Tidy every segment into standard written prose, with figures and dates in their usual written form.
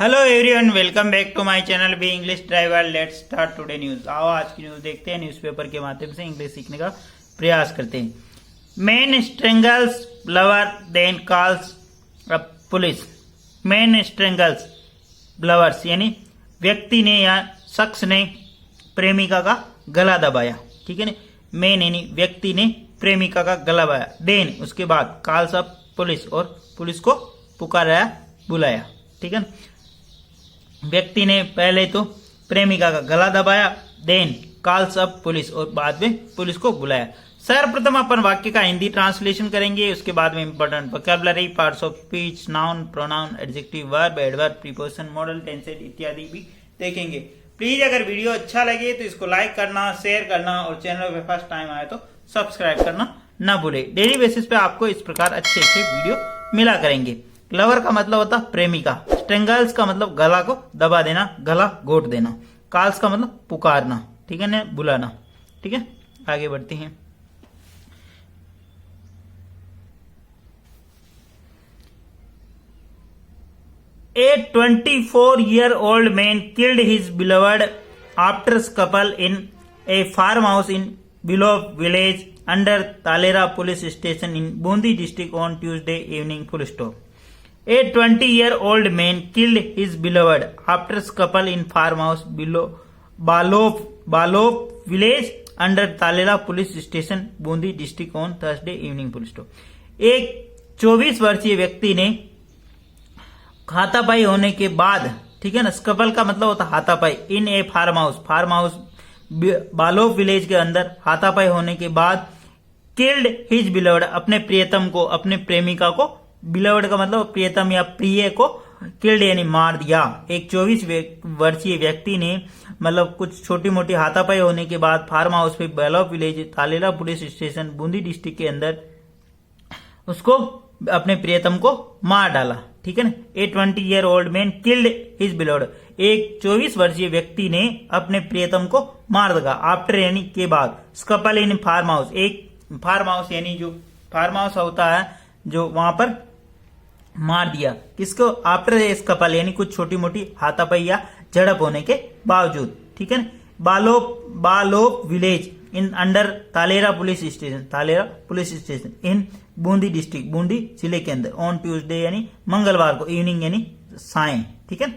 Hello everyone, welcome back to my channel be English driver. Let's start today news. आओ आज की news देखते हैं। न्यूज़पेपर के माध्यम से इंग्लिश सीखने का प्रयास करते हैं। Man strangles lover then calls police. Man strangles lovers यानी व्यक्ति ने या शख्स ने प्रेमिका का गला दबाया। ठीक है ना। मैन यानी व्यक्ति ने प्रेमिका का गला दबाया। देन उसके बाद कॉल्स अप पुलिस और पुलिस को पुकारा बुलाया। ठीक है। व्यक्ति ने पहले तो प्रेमिका का गला दबाया, देन कॉल्स अप पुलिस और बाद में पुलिस को बुलाया। सर्वप्रथम अपन वाक्य का हिंदी ट्रांसलेशन करेंगे, उसके बाद में important vocabulary, parts of speech, noun, pronoun, adjective, verb, adverb, preposition, model, tenses इत्यादि भी देखेंगे। प्लीज अगर वीडियो अच्छा लगे तो इसको लाइक करना, शेयर करना और चैनल पे फर्स्ट टाइम आए तो सब्सक्राइब करना ना भूले। डेली बेसिस पे आपको इस प्रकार अच्छे अच्छे वीडियो मिला करेंगे। लवर का मतलब होता है प्रेमिका। स्ट्रेंगल्स का मतलब गला को दबा देना, गला घोट देना। कॉल्स का मतलब पुकारना, ठीक है ना, बुलाना। ठीक है, आगे बढ़ते हैं। A 24-year-old man killed his beloved after couple in a farmhouse in below village under Talera police station in Bundi district on Tuesday evening. Full stop. A 20-year-old man killed his beloved after couple in farmhouse below Balov village under Talera police station Bundi district on Thursday evening. Full stop. एक 24 वर्षीय व्यक्ति ने हाथापाई होने के बाद, ठीक है ना, स्कपल का मतलब होता हाथापाई, इन ए फार्म हाउस बालोव विलेज के अंदर हाथापाई होने के बाद किल्ड हिज बिलवर्ड, अपने प्रियतम को, अपने प्रेमिका को, बिलवर्ड का मतलब प्रियतम या प्रिय को, किल्ड यानी मार दिया। एक 24 वर्षीय व्यक्ति ने मतलब कुछ छोटी मोटी हाथापाई होने के बाद फार्म हाउस पे Balov village Talela police station Bundi district के अंदर उसको, अपने प्रियतम को मार डाला। ठीक है ना। ए 20-year-old man killed his beloved, एक 24 वर्षीय व्यक्ति ने अपने प्रियतम को मार दिया। आफ्टर यानी के बाद, स्कपल इन फार्म हाउस, एक फार्म हाउस यानी जो फार्म हाउस होता है जो वहां पर मार दिया। किसको? आफ्टर स्कपल यानी कुछ छोटी मोटी हाथापाई या झड़प होने के बावजूद। ठीक है ना। Balo village in under Talera police station in Bundi district, Bundi जिले के अंदर, ऑन ट्यूसडे यानी मंगलवार को, इवनिंग यानी सायं। ठीक है।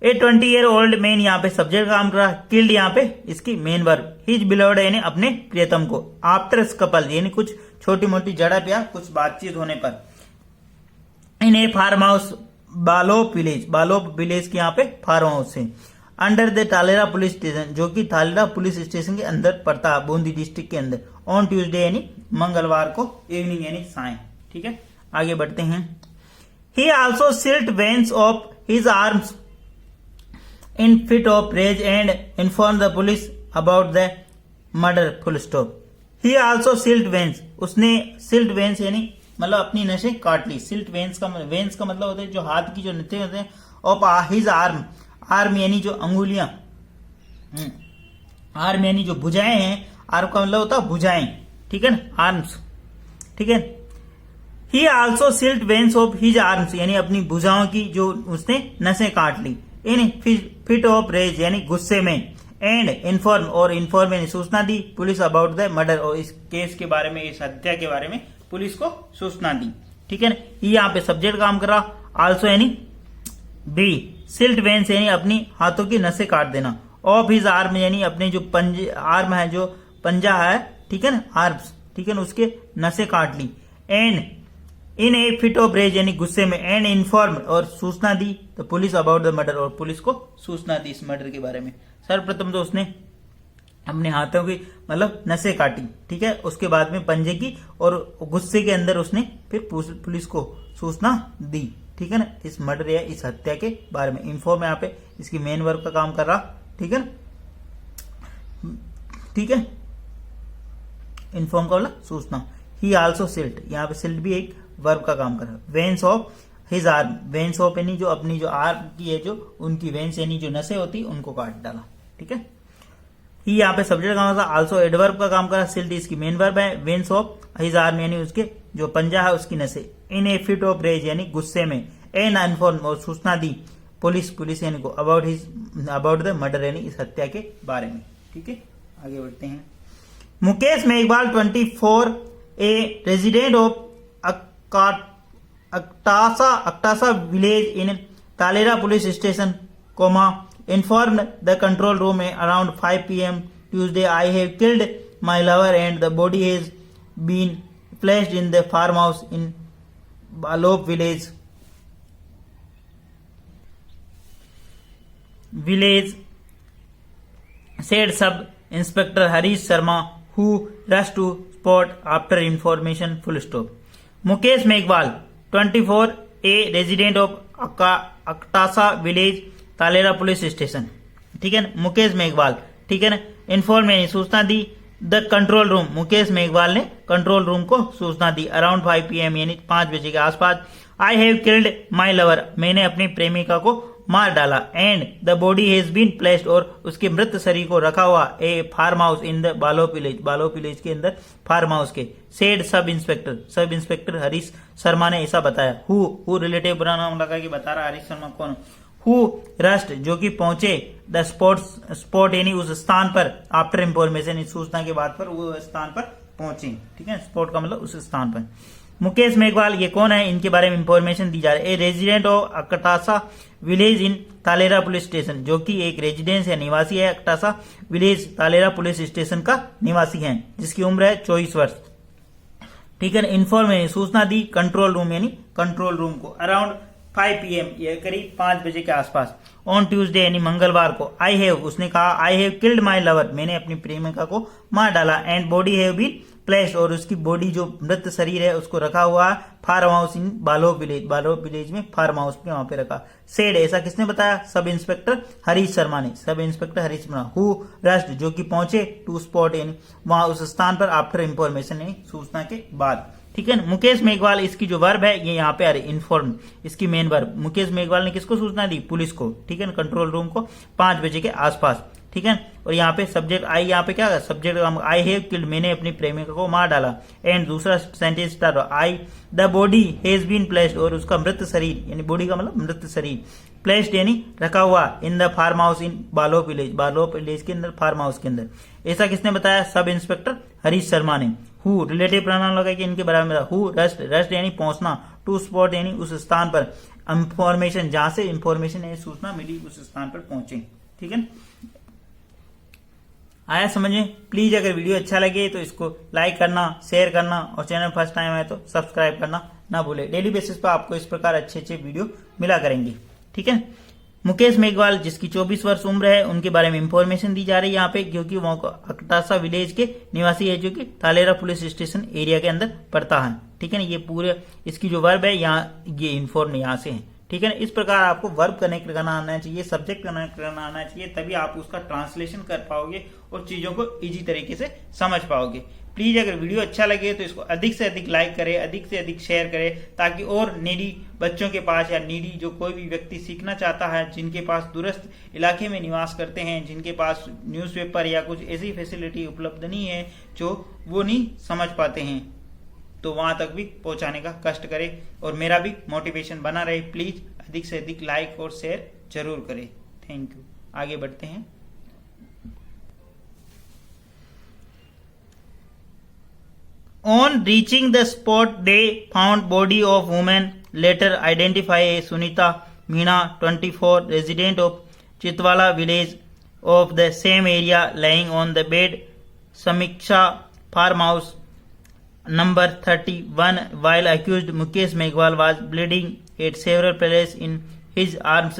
ए 20-year-old मैन यहाँ पे सब्जेक्ट काम कर रहा है, किल्ड यहाँ पे इसकी मेन वर्ब, हिज बिलवर्ड यानी अपने प्रियतम को, आफ्टर कपल यानी कुछ छोटी मोटी झड़प या कुछ बातचीत होने पर, इन ए फार्म हाउस बालोव विलेज के यहाँ पे फार्म हाउस है, under the Talera police station, जो कि तालेरा पुलिस स्टेशन के अंदर पड़ता है, बूंदी डिस्ट्रिक्ट के अंदर, ऑन ट्यूसडे यानी मंगलवार को, इवनिंग यानी सायं। ठीक है, आगे बढ़ते हैं। He also slit veins of his arms in fit of rage and inform the police about the murder. Full stop. He also slit veins, उसने सिल्ट वेन्स यानी मतलब अपनी नसें काट ली। सिल्ट वेन्स का मतलब होता है जो हाथ की जो नसें होते हैं, ऑफ हिज आर्म यानी जो अंगुलियां, आर्म यानी जो भुजाएं हैं, आर्म का मतलब होता है भुजाएं। ठीक है ना, आर्म्स। ठीक है। ही also slit veins of his arms यानी अपनी भुजाओं की जो उसने नसें काट ली। इन फिट ऑफ रेज यानी गुस्से में, एंड इन्फॉर्म यानी सूचना दी, पुलिस अबाउट द मर्डर, और इस केस के बारे में, इस हत्या के बारे में पुलिस को सूचना दी। ठीक है ना। यहाँ पे सब्जेक्ट काम कर रहा, आल्सो यानी बी, सिल्ट वेन्स यानी अपनी हाथों की नसें काट देना, ऑफ हिज आर्म यानी अपने जो आर्म है, जो पंजा है, ठीक है ना, आर्म्स, ठीक है ना, उसके नसें काट ली। And in a fit of rage यानी गुस्से में, एंड इन्फॉर्म और सूचना दी तो पुलिस अबाउट द मर्डर, और पुलिस को सूचना दी इस मर्डर के बारे में। सर्वप्रथम तो उसने अपने हाथों की मतलब नसें काटी, ठीक है, उसके बाद में पंजे की, और गुस्से के अंदर उसने फिर पुलिस को सूचना दी। ठीक है ना, इस मर्डर या इस हत्या के बारे में। इन्फॉर्म यहाँ पे इसकी मेन वर्ब का काम कर रहा। ठीक है ना। ठीक है, इन्फॉर्म का मतलब सूचना। ही आल्सो सिल्ट, यहाँ पे सिल्ट भी एक वर्ब का काम कर रहा है। Veins of his arm, veins of यानी जो अपनी जो आर्म की है, जो उनकी वेन्स यानी जो नसें होती उनको काट डाला। ठीक है। ही यहाँ पे सब्जेक्ट काम कर रहा, आल्सो एडवर्ब का काम कर रहा, सिल्ट इसकी मेन वर्ब है। वेन्स ऑफ हिज आर्म यानी उसके जो पंजा है उसकी नसें, इन ए फिट ऑफ रेज यानी गुस्से में, एंड इन्फॉर्म और सूचना दी, पुलिस यानी को अबाउट द मर्डर यानी इस हत्या के बारे में। ठीक है, आगे बढ़ते हैं। Mukesh Meghwal 24 a resident of Aktasa village in Talera police station informed the control room around 5 p.m. Tuesday, I have killed my lover and the body has been placed in the farmhouse in Balop village, said Sub Inspector Harish Sharma, who rushed to spot after information. Full stop. Mukesh Meghwal 24 a resident of Aktasa village, Talera police station. ठीक है ना, मुकेश मेघवाल। ठीक है ना, inform यानी सूचना दी। The control room, Mukesh Meghwal ने कंट्रोल रूम को सूचना दी अराउंड 5 PM यानी 5 बजे के आसपास। I have killed my lover, मैंने अपनी प्रेमिका को मार डाला। And the body has been placed, और उसके मृत शरीर को रखा हुआ a farm house in the Balop village के अंदर फार्म हाउस के। Said sub inspector Harish Sharma ने ऐसा बताया। हु रिलेटिव बुरा नाम लगा के बता रहा हरीश शर्मा कौन। हु रस्ट, जो कि पहुंचे द स्पॉट यानी उस स्थान पर, आफ्टर इंफॉर्मेशन सूचना के बाद पर वो स्थान पर पहुंचे। ठीक है, स्पॉट का मतलब उस स्थान पर। मुकेश मेघवाल ये कौन है, इनके बारे में इंफॉर्मेशन दी जा रही है। A resident of Aktasa village in Talera police station, जो कि एक रेजिडेंस या निवासी है। Aktasa village Talera police station का निवासी है, जिसकी उम्र है 24 वर्ष। ठीक है, इन्फॉर्मेशन सूचना दी कंट्रोल रूम यानी कंट्रोल रूम को अराउंड 5 PM ये करीब 5 बजे के आसपास। ऑन ट्यूसडे यानी मंगलवार को। उसने कहा I have killed my lover, मैंने अपनी प्रेमिका को मार डाला। And body have been placed, और उसकी बॉडी जो मृत शरीर है उसको रखा हुआ farm house in Balop village में फार्म हाउस पे वहां पे रखा। सेड, ऐसा किसने बताया, सब इंस्पेक्टर हरीश शर्मा ने। हु रस्ट, जो कि पहुंचे टू स्पॉट यानी वहां उस स्थान पर आफ्टर इंफॉर्मेशन यानी सूचना के बाद। ठीक है, मुकेश मेघवाल इसकी जो वर्ब है ये यहाँ पे आ रही इन्फॉर्म, इसकी मेन वर्ब। मुकेश मेघवाल ने किसको सूचना दी, पुलिस को। ठीक है, कंट्रोल रूम को 5 बजे के आसपास। ठीक है, और यहाँ पे सब्जेक्ट आई, यहाँ पे क्या है सब्जेक्ट, आई हैव किल्ड, मैंने अपनी प्रेमिका को मार डाला। एंड दूसरा sentence start, I the body has been placed, और उसका मृत शरीर यानी बॉडी का मतलब मृत शरीर, प्लेस्ड यानी रखा हुआ, in the farm house in Balop village के अंदर फार्म हाउस के अंदर। ऐसा किसने बताया, सब इंस्पेक्टर हरीश शर्मा ने। हु रिलेटिव प्रोनाउन लगा कि इनके बराबर में। हु रस्ट यानी पहुंचना, टू स्पॉट यानी उस स्थान पर, इंफॉर्मेशन जहां से इंफॉर्मेशन यानी सूचना मिली उस स्थान पर पहुंचे। ठीक है, आया समझ में। प्लीज अगर वीडियो अच्छा लगे तो इसको लाइक करना, शेयर करना, और चैनल फर्स्ट टाइम आए तो सब्सक्राइब करना ना भूले। डेली बेसिस पर आपको इस प्रकार अच्छे वीडियो मिला करेंगे। ठीक है, मुकेश मेघवाल जिसकी 24 वर्ष उम्र है, उनके बारे में इंफॉर्मेशन दी जा रही है यहाँ पे, क्योंकि वो अकटासा विलेज के निवासी है, जो कि तालेरा पुलिस स्टेशन एरिया के अंदर पड़ता है। ठीक है ना, ये पूरे इसकी जो वर्ब है यहाँ ये इन्फॉर्म यहाँ से है। ठीक है ना, इस प्रकार आपको वर्ब कनेक्ट करना आना चाहिए, सब्जेक्ट कनेक्ट करना आना चाहिए, तभी आप उसका ट्रांसलेशन कर पाओगे और चीजों को इजी तरीके से समझ पाओगे। प्लीज अगर वीडियो अच्छा लगे तो इसको अधिक से अधिक लाइक करें, अधिक से अधिक शेयर करें, ताकि और नीडी बच्चों के पास या नीडी जो कोई भी व्यक्ति सीखना चाहता है, जिनके पास दूरस्थ इलाके में निवास करते हैं, जिनके पास न्यूज़पेपर या कुछ ऐसी फैसिलिटी उपलब्ध नहीं है जो वो नहीं समझ पाते हैं, तो वहां तक भी पहुंचाने का कष्ट करें और मेरा भी मोटिवेशन बना रहे। प्लीज अधिक से अधिक लाइक और शेयर जरूर करें। Thank you. आगे बढ़ते हैं। On reaching the spot, they found body of woman, later identified as Sunita Meena, 24, resident of Chitwala village of the same area, lying on the bed. Samiksha farmhouse number 31, while accused Mukesh Meghwal was bleeding at several places in his arms,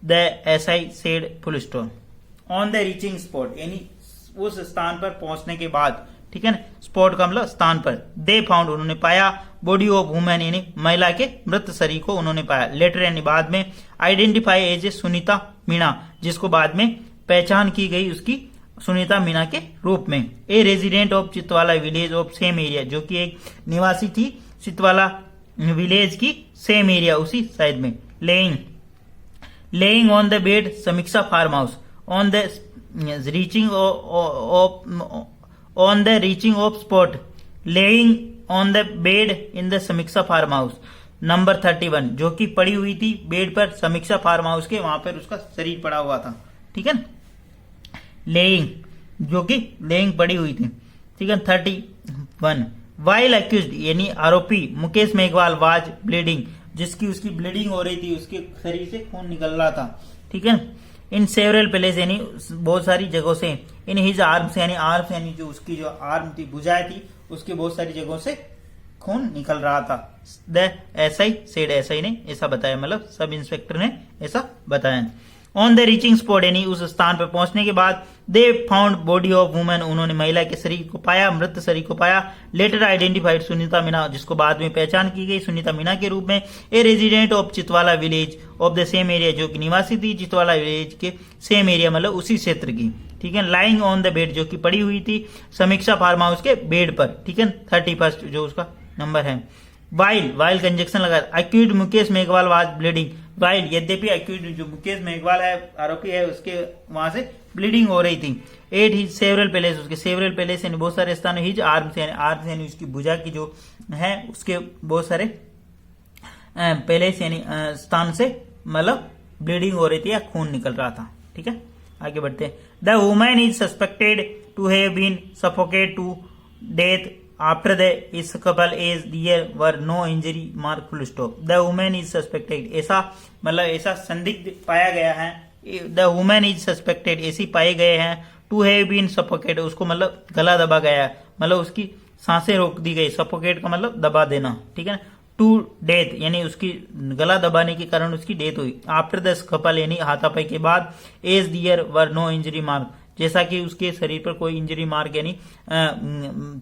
the SI said. Full stop. On the reaching spot, यानी उस स्थान पर पहुंचने के बाद, ठीक है ना, स्पॉट का मतलब स्थान पर, दे फाउंड उन्होंने पाया, बॉडी ऑफ वुमेन यानी महिला के मृत शरीर को उन्होंने पाया, लेटर यानी बाद में, identify as a Sunita Meena, जिसको बाद में पहचान की गई उसकी सुनीता मीणा के रूप में। A resident of Chitwala village of same area, जो कि एक निवासी थी चितवाला विलेज की सेम एरिया उसी साइड में। Lying on the bed Samiksha farm house, on the reaching of spot, laying on the bed in the समीक्षा फार्म हाउस, नंबर 31 जो कि पड़ी हुई थी बेड पर समीक्षा फार्म हाउस के, वहां पर उसका शरीर पड़ा हुआ था। ठीक है, लेइंग जो कि लेइंग पड़ी हुई थी। ठीक है, 31 वाइल अक्यूज्ड यानी आरोपी मुकेश मेघवाल वाज ब्लीडिंग, जिसकी उसकी ब्लीडिंग हो रही थी, उसके शरीर से खून निकल रहा था। ठीक है, इन सेवरल प्लेस यानी बहुत सारी जगहों से, इन हिज आर्म्स यानी जो उसकी जो आर्म थी, भुजाएं थी, उसकी बहुत सारी जगहों से खून निकल रहा था। द एसआई सेड, एसआई ने ऐसा बताया, मतलब सब इंस्पेक्टर ने ऐसा बताया। ऑन द रीचिंग स्पॉट यानी उस स्थान पर पहुंचने के बाद they found body of women, उन्होंने महिला के शरीर को पाया, मृत शरीर को पाया। लेटर आइडेंटिफाइड सुनीता मीना, जिसको बाद में पहचान की गई सुनीता मीना के रूप में, a resident of Chitwala village of the same area, जो कि निवासी थी चितवाला विलेज के सेम एरिया मतलब उसी क्षेत्र की। ठीक है, लाइंग ऑन द बेड जो कि पड़ी हुई थी समीक्षा फार्म हाउस के बेड पर। ठीक है, 31 जो उसका नंबर है। वाइल कंजक्शन लगा, accused Mukesh Meghwal was bleeding, while यद्यपि अक्यूज्ड जो मुकेश मेघवाल है आरोपी है, उसके वहां से ब्लीडिंग हो रही थी। एट हिज सेवरल पैलेस, उसके सेवरल पैलेस यानी बहुत सारे स्थान, हिज आर्म्स यानी उसकी भुजा की जो है उसके बहुत सारे पैलेस यानी स्थान से मतलब ब्लीडिंग हो रही थी या खून निकल रहा था। ठीक है, आगे बढ़ते हैं। The woman is suspected to have been suffocate to death after the is couple as there were no injury mark full stop. The woman is suspected, ऐसा मतलब ऐसा संदिग्ध पाया गया है। द वुमेन इज सस्पेक्टेड, ऐसी पाए गए हैं। टू हैव बीन सफोकेट, उसको मतलब गला दबा गया, मतलब उसकी सांसें रोक दी गई। सफोकेट का मतलब दबा देना। ठीक है, टू डेथ यानी उसकी गला दबाने के कारण उसकी डेथ हुई। आफ्टर द कपल यानी हाथापाई के बाद, as there were no injury mark, जैसा कि उसके शरीर पर कोई इंजरी मार्क यानी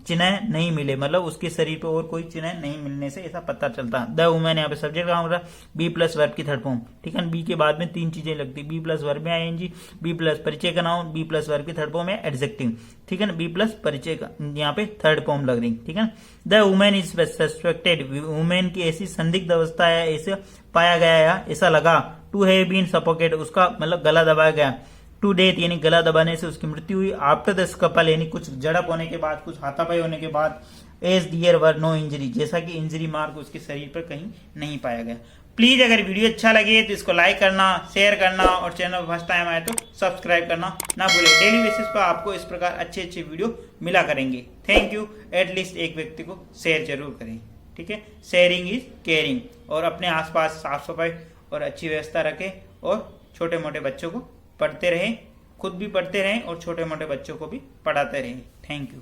चिन्ह नहीं मिले, मतलब उसके शरीर पर और कोई चिन्ह नहीं मिलने से ऐसा पता चलता। द वुमेन यहाँ पे सब्जेक्ट का होगा बी प्लस वर्ब की थर्ड फॉर्म। ठीक है, बी के बाद में तीन चीजें लगती, बी प्लस वर्ब में आईएनजी, बी प्लस परिचय का नाउन, बी प्लस वर्ब की थर्ड फॉर्म है एडजेक्टिव। ठीक है ना, बी प्लस परिचय का यहाँ पे थर्ड फॉर्म लग रही। ठीक है, the woman is suspected, women की ऐसी संदिग्ध अवस्था है, ऐसे पाया गया है, ऐसा लगा। टू हैव बीन सफोकेट, उसका मतलब गला दबाया गया। टू डेथ यानी गला दबाने से उसकी मृत्यु हुई। आफ्टर द स्कपल यानी कुछ झड़प होने के बाद, कुछ हाथापाई होने के बाद। As there were no injury, जैसा कि इंजरी मार्क उसके शरीर पर कहीं नहीं पाया गया। प्लीज अगर वीडियो अच्छा लगे तो इसको लाइक करना, शेयर करना और चैनल फर्स्ट टाइम आए तो सब्सक्राइब करना ना भूले। डेली बेसिस पर आपको इस प्रकार अच्छे अच्छे वीडियो मिला करेंगे। Thank you. एटलीस्ट एक व्यक्ति को शेयर जरूर करें। ठीक है, शेयरिंग इज केयरिंग। और अपने आसपास साफ सफाई और अच्छी व्यवस्था रखें और छोटे मोटे बच्चों को पढ़ते रहें, खुद भी पढ़ते रहें और छोटे मोटे बच्चों को भी पढ़ाते रहें। Thank you.